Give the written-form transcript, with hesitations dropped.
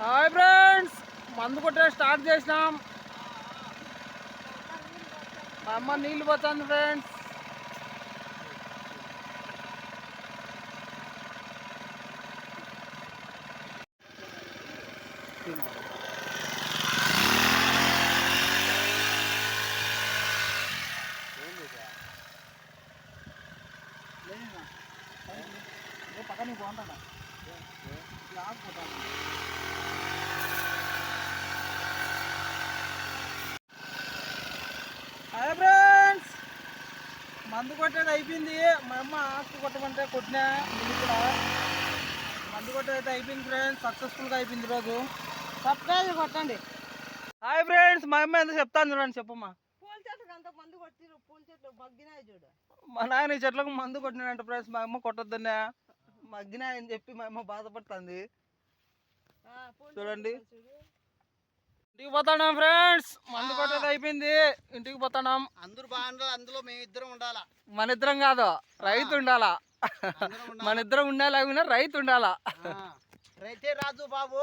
Hi friends, మందు కొట్టే start చేసినాం. మా అమ్మ నీళ్ళు పోతుంది ఫ్రెండ్స్. పక్కన పోతాడా హాయ్ ఫ్రెండ్స్, మందు కొట్టేది అయిపోయింది. మా అమ్మ ఆకు కొట్టమంటే కొట్టినా. ఇది కూడా మందు కొట్టేది అయితే అయిపోయింది ఫ్రెండ్స్. సక్సెస్ఫుల్గా అయిపోయింది ఈరోజు. సబ్స్క్రైబ్ కొట్టండి. హాయ్ ఫ్రెండ్స్, మా అమ్మ ఎందుకు చెప్తాను చూడండి. చెప్పమ్మా. పూల చెట్లకు అంత మందు కొట్టి పూల చెట్లు మగ్గినాయి చూడు. మా నాయన ఈ చెట్లకు మందు కొట్టినాడంట ఫ్రెండ్స్. మా అమ్మ కొట్టొద్దన్నా మగ్గినాయని చెప్పి మా అమ్మ బాధపడుతుంది. చూడండి, ఇంటికి పోతాం ఫ్రెండ్స్. మందు కొట్టేది అయిపోయింది, ఇంటికి పోతాం. అందరూ బాగుండాలి, అందులో మేము ఇద్దరం ఉండాలా. మన ఇద్దరం కాదు, రైతు ఉండాలా. మన ఇద్దరం ఉండాలి, రైతు ఉండాలా. రైతే రాజు బాబు.